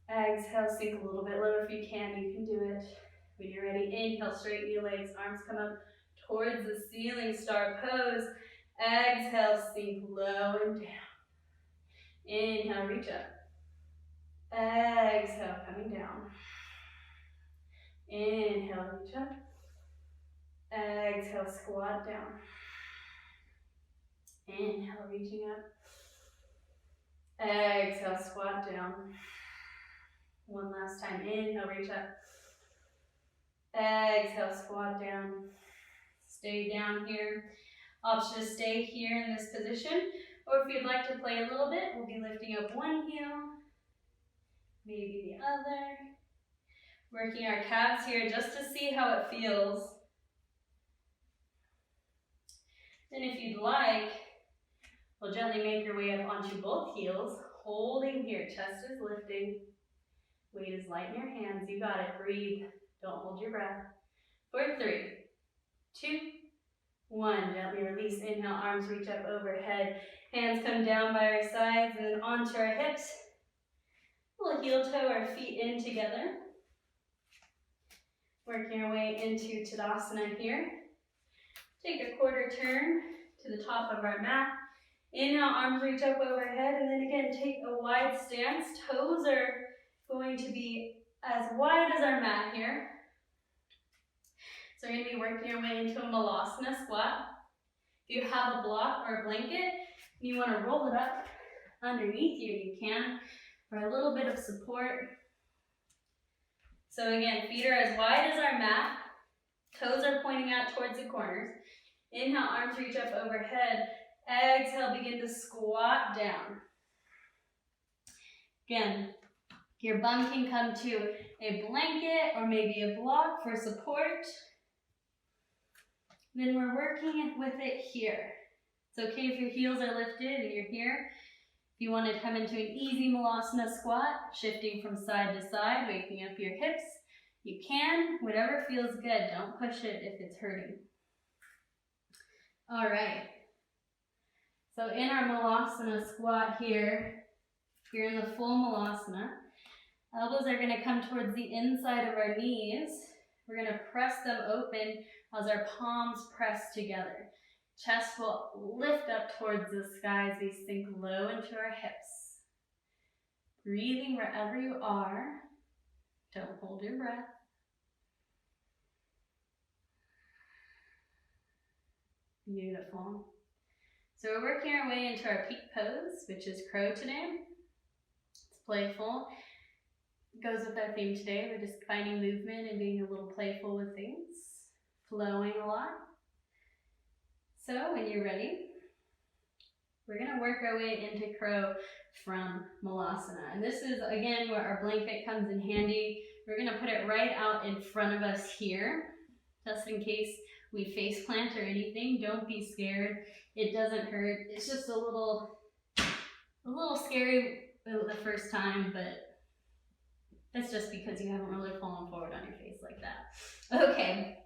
Exhale, sink a little bit lower if you can. You can do it. When you're ready, inhale, straighten your legs. Arms come up towards the ceiling. Star pose. Exhale, sink low and down. Inhale, reach up. Exhale, coming down. Inhale, reach up. Exhale, squat down. Inhale, reaching up. Exhale, squat down. One last time. Inhale, reach up. Exhale, squat down. Stay down here. Option to stay here in this position. Or if you'd like to play a little bit, we'll be lifting up one heel, maybe the other. Working our calves here just to see how it feels. Then if you'd like, we'll gently make your way up onto both heels, holding here, chest is lifting. Weight is light in your hands, you got it, breathe, don't hold your breath. For 3, 2, 1, gently release, inhale, arms reach up overhead, hands come down by our sides and then onto our hips. We'll heel toe our feet in together. Working our way into Tadasana here. Take a quarter turn to the top of our mat. Inhale, arms reach up overhead, and then again, take a wide stance. Toes are going to be as wide as our mat here. So we're going to be working our way into a Milazzo squat. If you have a block or a blanket, and you want to roll it up underneath you can for a little bit of support. So again, feet are as wide as our mat. Toes are pointing out towards the corners. Inhale, arms reach up overhead. Exhale, begin to squat down. Again, your bum can come to a blanket or maybe a block for support. Then we're working with it here. It's okay if your heels are lifted and you're here. If you want to come into an easy Milazzo squat, shifting from side to side, waking up your hips, you can, whatever feels good. Don't push it if it's hurting. All right. So in our Milazzo squat here, you're in the full Milazzo. Elbows are going to come towards the inside of our knees. We're going to press them open as our palms press together. Chest will lift up towards the sky as we sink low into our hips. Breathing wherever you are. Don't hold your breath. Beautiful. So we're working our way into our peak pose, which is crow today. It's playful. It goes with our theme today. We're just finding movement and being a little playful with things. Flowing a lot. So when you're ready, we're going to work our way into crow from Milazzo. And this is, again, where our blanket comes in handy. We're going to put it right out in front of us here, just in case we face plant or anything. Don't be scared. It doesn't hurt. It's just a little scary the first time, but that's just because you haven't really fallen forward on your face like that. Okay,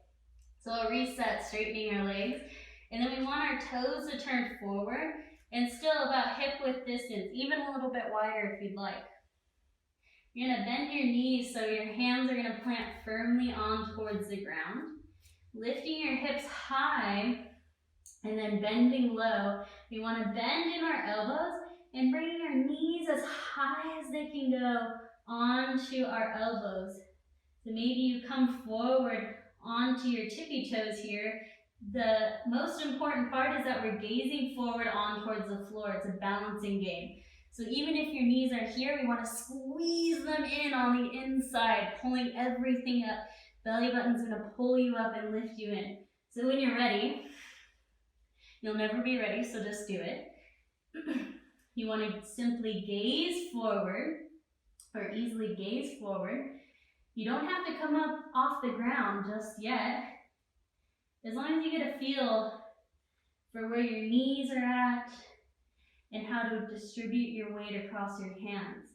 so I'll reset, straightening our legs. And then we want our toes to turn forward and still about hip width distance, even a little bit wider if you'd like. You're going to bend your knees so your hands are going to plant firmly on towards the ground. Lifting your hips high and then bending low. We want to bend in our elbows and bringing our knees as high as they can go onto our elbows. So maybe you come forward onto your tippy toes here. The most important part is that we're gazing forward on towards the floor. It's a balancing game. So even if your knees are here, we want to squeeze them in on the inside, pulling everything up. Belly button's going to pull you up and lift you in. So when you're ready, you'll never be ready, so just do it. You want to simply gaze forward, or easily gaze forward. You don't have to come up off the ground just yet. As long as you get a feel for where your knees are at and how to distribute your weight across your hands.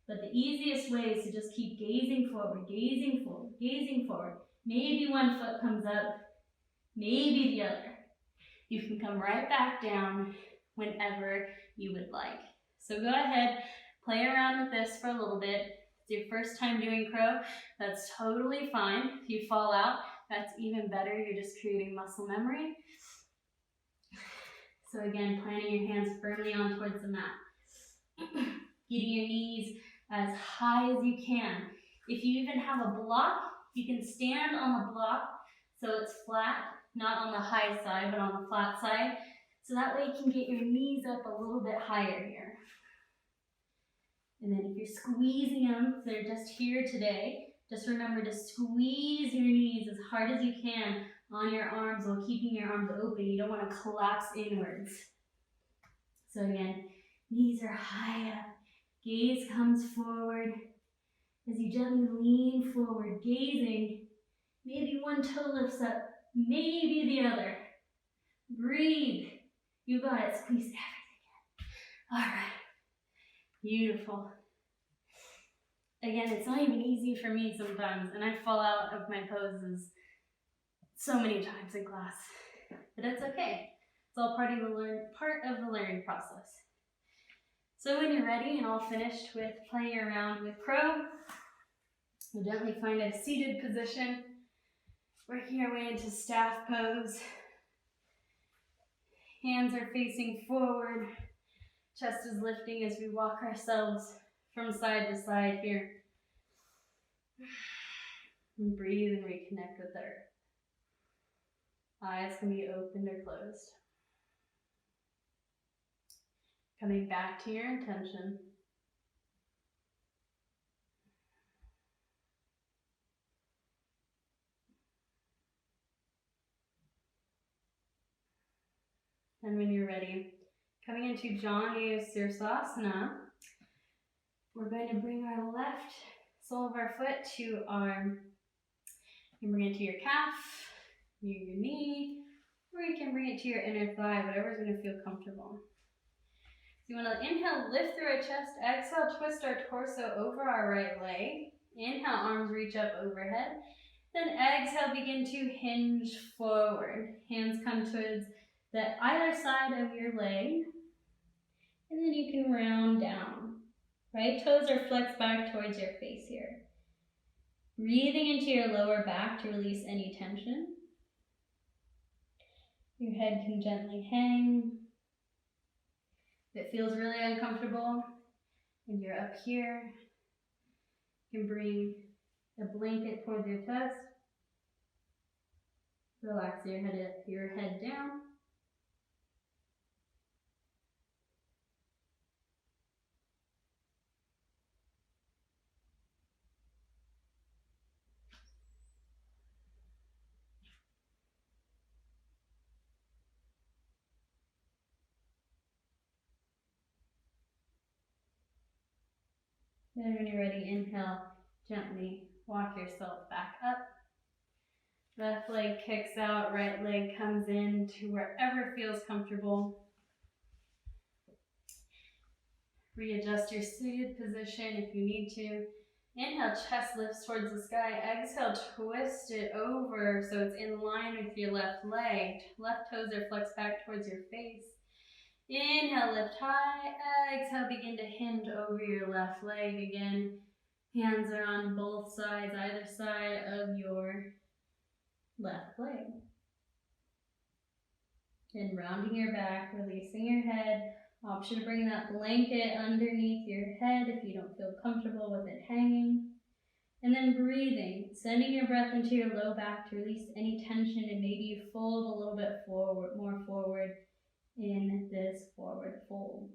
But the easiest way is to just keep gazing forward, gazing forward, gazing forward. Maybe one foot comes up, maybe the other. You can come right back down whenever you would like. So go ahead, play around with this for a little bit. It's your first time doing crow, that's totally fine. If you fall out, that's even better. You're just creating muscle memory. So again, planting your hands firmly on towards the mat. Getting your knees as high as you can. If you even have a block, you can stand on the block so it's flat, not on the high side, but on the flat side. So that way you can get your knees up a little bit higher here. And then if you're squeezing them, so they're just here today, just remember to squeeze your knees as hard as you can on your arms while keeping your arms open. You don't want to collapse inwards. So again, knees are high up. Gaze comes forward as you gently lean forward, gazing. Maybe one toe lifts up, maybe the other. Breathe. You got it. Squeeze everything in. All right. Beautiful. Again, it's not even easy for me sometimes, and I fall out of my poses so many times in class. But it's okay. It's all part of the learning process. So when you're ready and all finished with playing around with crow, we'll gently find a seated position. Working our way into staff pose. Hands are facing forward. Chest is lifting as we walk ourselves from side to side here. And breathe and reconnect with earth. Eyes can be opened or closed. Coming back to your intention. And when you're ready, coming into Janu Sirsasana, we're going to bring our left sole of our foot to our, you can bring it to your calf, your knee, or you can bring it to your inner thigh, whatever's going to feel comfortable. So you want to inhale, lift through our chest, exhale, twist our torso over our right leg. Inhale, arms reach up overhead. Then exhale, begin to hinge forward. Hands come towards the either side of your leg. And then you can round down. Right toes are flexed back towards your face here. Breathing into your lower back to release any tension. Your head can gently hang. If it feels really uncomfortable and you're up here, you can bring a blanket towards your chest. Relax your head down. Then when you're ready, inhale, gently walk yourself back up. Left leg kicks out, right leg comes in to wherever feels comfortable. Readjust your seated position if you need to. Inhale, chest lifts towards the sky. Exhale, twist it over so it's in line with your left leg. Left toes are flexed back towards your face. Inhale, lift high. Exhale, begin to hinge over your left leg again. Hands are on both sides, either side of your left leg. And rounding your back, releasing your head. Option to bring that blanket underneath your head if you don't feel comfortable with it hanging. And then breathing, sending your breath into your low back to release any tension, and maybe you fold a little bit forward, more forward in this forward fold.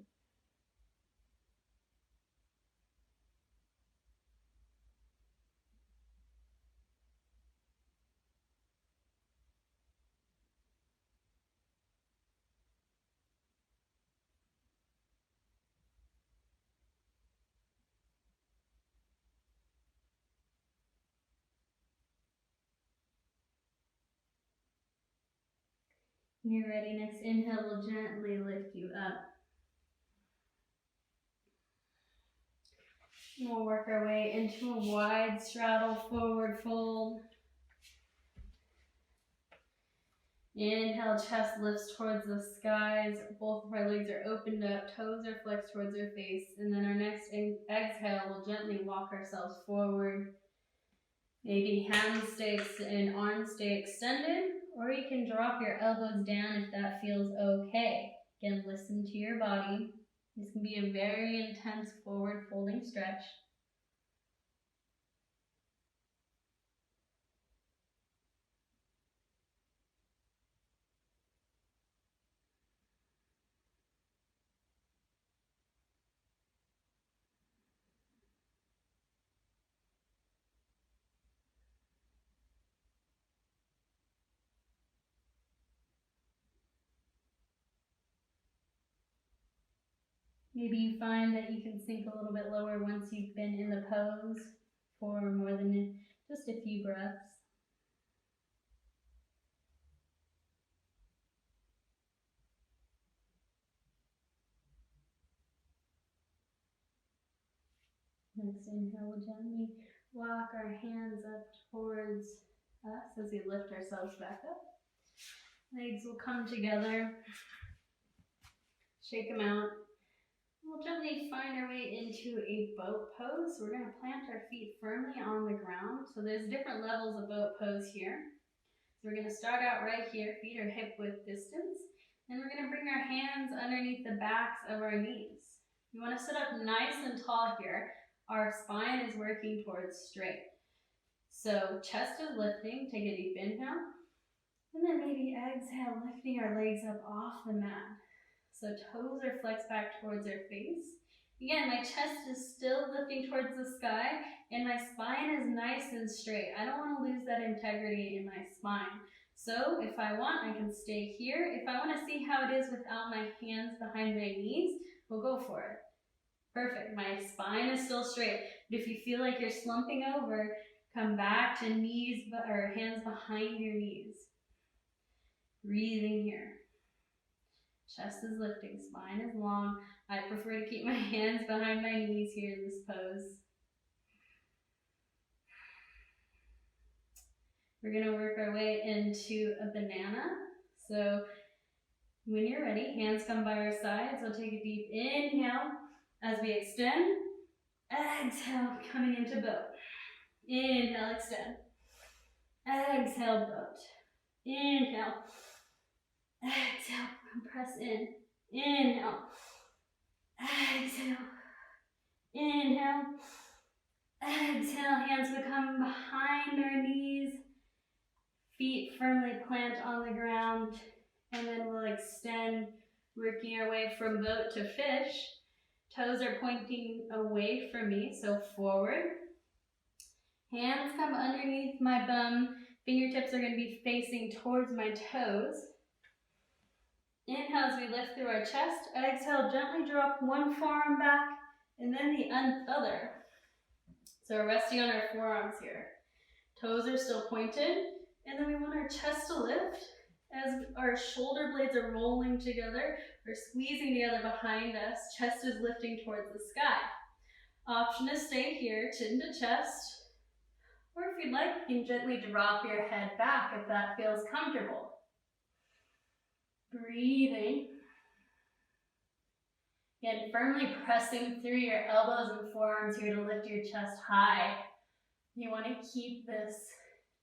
When you're ready, next inhale will gently lift you up. And we'll work our way into a wide straddle forward fold. Inhale, chest lifts towards the skies. Both of our legs are opened up, toes are flexed towards our face. And then our next exhale, we'll gently walk ourselves forward. Maybe hands stay and arms stay extended, or you can drop your elbows down if that feels okay. Again, listen to your body. This can be a very intense forward folding stretch. Maybe you find that you can sink a little bit lower once you've been in the pose for more than just a few breaths. Next inhale, we'll gently walk our hands up towards us as we lift ourselves back up. Legs will come together. Shake them out. We'll gently find our way into a boat pose. We're going to plant our feet firmly on the ground. So there's different levels of boat pose here. So we're going to start out right here, feet are hip width distance. Then we're going to bring our hands underneath the backs of our knees. You want to sit up nice and tall here. Our spine is working towards straight. So chest is lifting. Take a deep inhale. And then maybe exhale, lifting our legs up off the mat. So toes are flexed back towards our face. Again, my chest is still lifting towards the sky and my spine is nice and straight. I don't want to lose that integrity in my spine. So if I want, I can stay here. If I want to see how it is without my hands behind my knees, we'll go for it. Perfect. My spine is still straight. But if you feel like you're slumping over, come back to knees or hands behind your knees. Breathing here. Chest is lifting, spine is long. I prefer to keep my hands behind my knees here in this pose. We're going to work our way into a banana. So when you're ready, hands come by our sides. We'll take a deep inhale as we extend. Exhale, coming into boat. Inhale, extend. Exhale, boat. Inhale. Exhale, compress in. Inhale. Exhale. Inhale. Exhale, hands become behind our knees. Feet firmly plant on the ground. And then we'll extend, working our way from boat to fish. Toes are pointing away from me, so forward. Hands come underneath my bum. Fingertips are going to be facing towards my toes. Inhale as we lift through our chest. Exhale, gently drop one forearm back and then the other. So we're resting on our forearms here. Toes are still pointed. And then we want our chest to lift as our shoulder blades are rolling together or squeezing together behind us. Chest is lifting towards the sky. Option to stay here, chin to chest. Or if you'd like, you can gently drop your head back if that feels comfortable. Breathing. Again, firmly pressing through your elbows and forearms here to lift your chest high. You want to keep this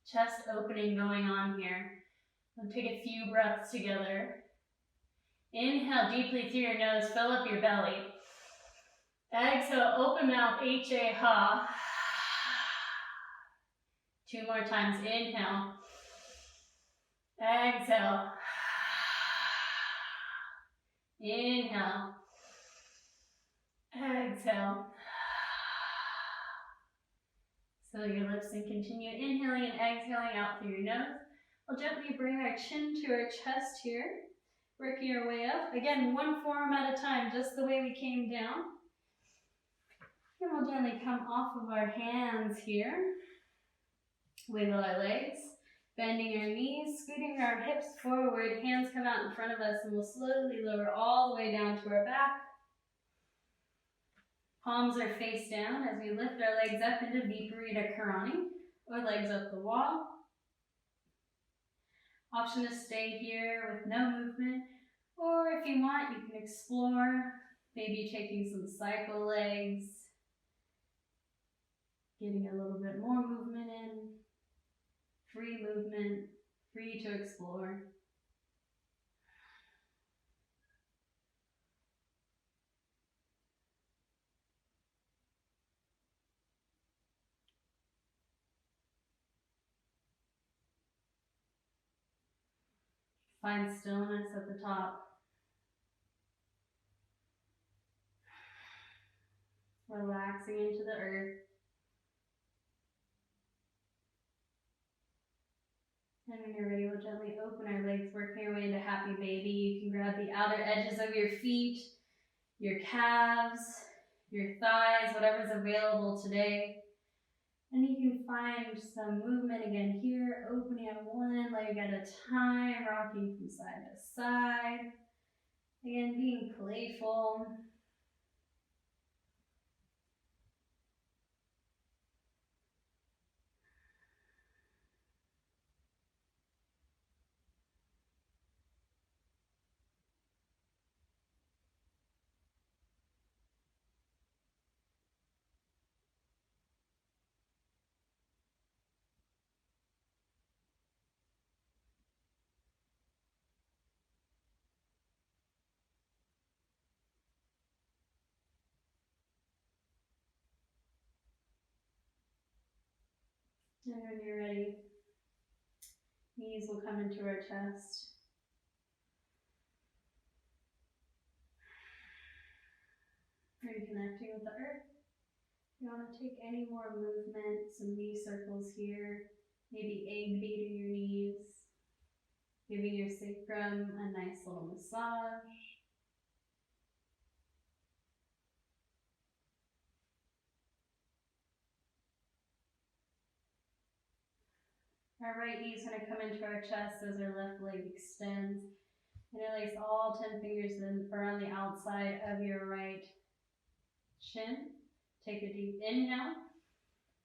chest opening going on here. We'll take a few breaths together. Inhale deeply through your nose, fill up your belly. Exhale, open mouth, H-A, ha. 2 more times, inhale. Exhale. Inhale. Exhale. So your lips and continue inhaling and exhaling out through your nose. We'll gently bring our chin to our chest here, working our way up. Again, one forearm at a time, just the way we came down. And we'll gently come off of our hands here. Wiggle our legs, bending our knees, scooting our hips forward. Hands come out in front of us and we'll slowly lower all the way down to our back. Palms are face down as we lift our legs up into Viparita Karani, or legs up the wall. Option to stay here with no movement, or if you want, you can explore, maybe taking some cycle legs, getting a little bit more movement in, free movement, free to explore. Find stillness at the top. Relaxing into the earth. And when you're ready, we'll gently open our legs, working our way into happy baby. You can grab the outer edges of your feet, your calves, your thighs, whatever's available today. And you can find some movement again here, opening up one leg at a time, rocking from side to side. Again, being playful. And when you're ready, knees will come into our chest. Reconnecting with the earth. You want to take any more movement, some knee circles here, maybe egg beating your knees, giving your sacrum a nice little massage. Our right knee is going to come into our chest as our left leg extends. Interlace all 10 fingers around the outside of your right shin. Take a deep inhale.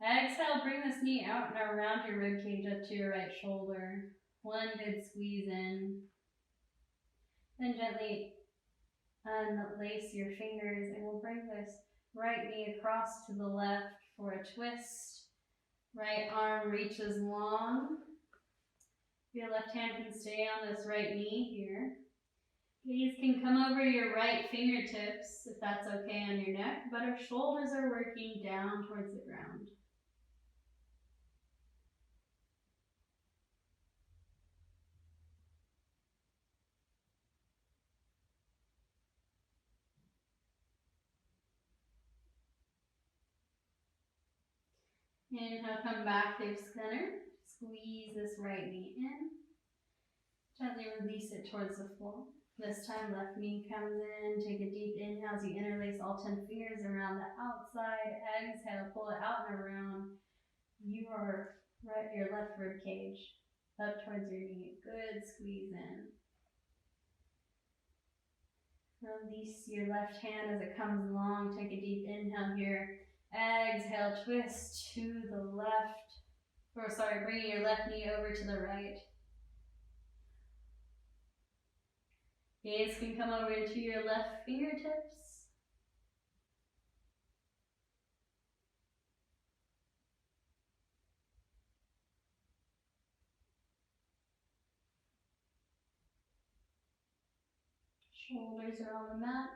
Exhale, bring this knee out and around your rib cage up to your right shoulder. One good squeeze in. Then gently unlace your fingers, and we'll bring this right knee across to the left for a twist. Right arm reaches long. Your left hand can stay on this right knee here. Gaze can come over your right fingertips, if that's okay, on your neck, but our shoulders are working down towards the ground. Inhale, come back to center. Squeeze this right knee in. Gently release it towards the floor. This time, left knee comes in. Take a deep inhale as you interlace all 10 fingers around the outside. Exhale, pull it out and around your left rib cage, up towards your knee. Good squeeze in. Release your left hand as it comes along. Take a deep inhale here. Exhale, twist to the left. Bringing your left knee over to the right. Gaze can come over into your left fingertips. Shoulders are on the mat.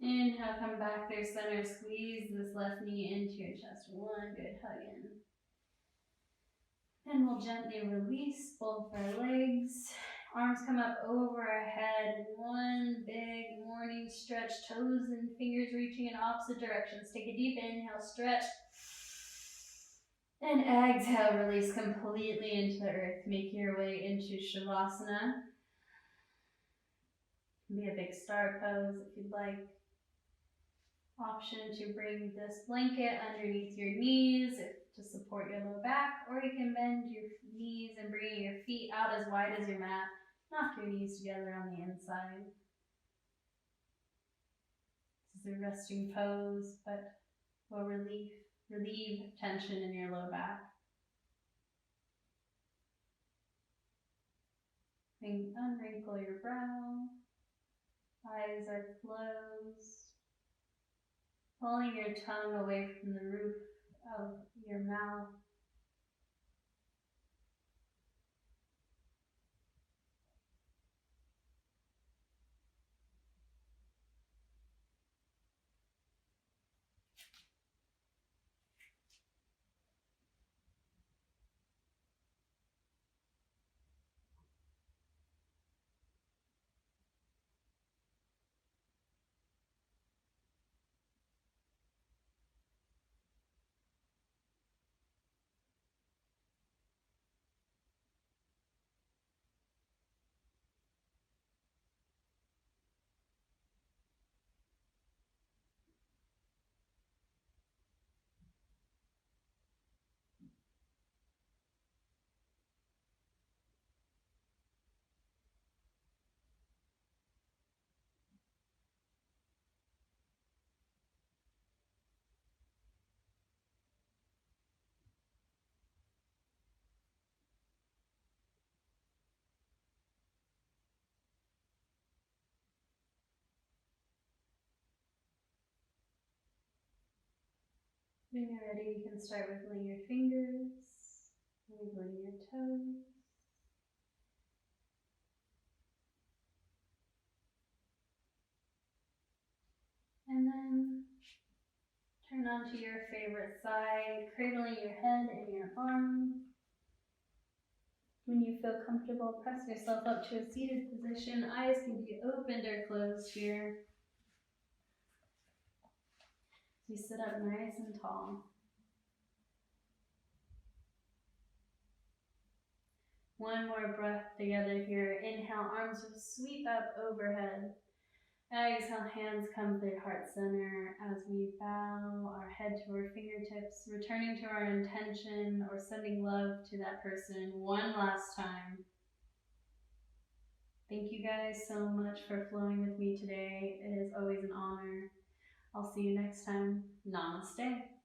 Inhale, come back there, center. Squeeze this left knee into your chest. One good hug in. And we'll gently release both our legs. Arms come up over our head. One big morning stretch. Toes and fingers reaching in opposite directions. Take a deep inhale, stretch. And exhale, release completely into the earth. Make your way into Shavasana. Be a big star pose if you'd like. Option to bring this blanket underneath your knees to support your low back, or you can bend your knees and bring your feet out as wide as your mat. Knock your knees together on the inside. This is a resting pose, but will relieve tension in your low back. And unwrinkle your brow. Eyes are closed. Pulling your tongue away from the roof of your mouth. When you're ready, you can start wiggling your fingers, wiggling your toes. And then turn onto your favorite side, cradling your head in your arms. When you feel comfortable, press yourself up to a seated position. Eyes can be opened or closed here. So you sit up nice and tall. One more breath together here. Inhale, arms will sweep up overhead. Exhale, hands come to their heart center as we bow our head to our fingertips, returning to our intention or sending love to that person one last time. Thank you guys so much for flowing with me today. It is always an honor. I'll see you next time. Namaste.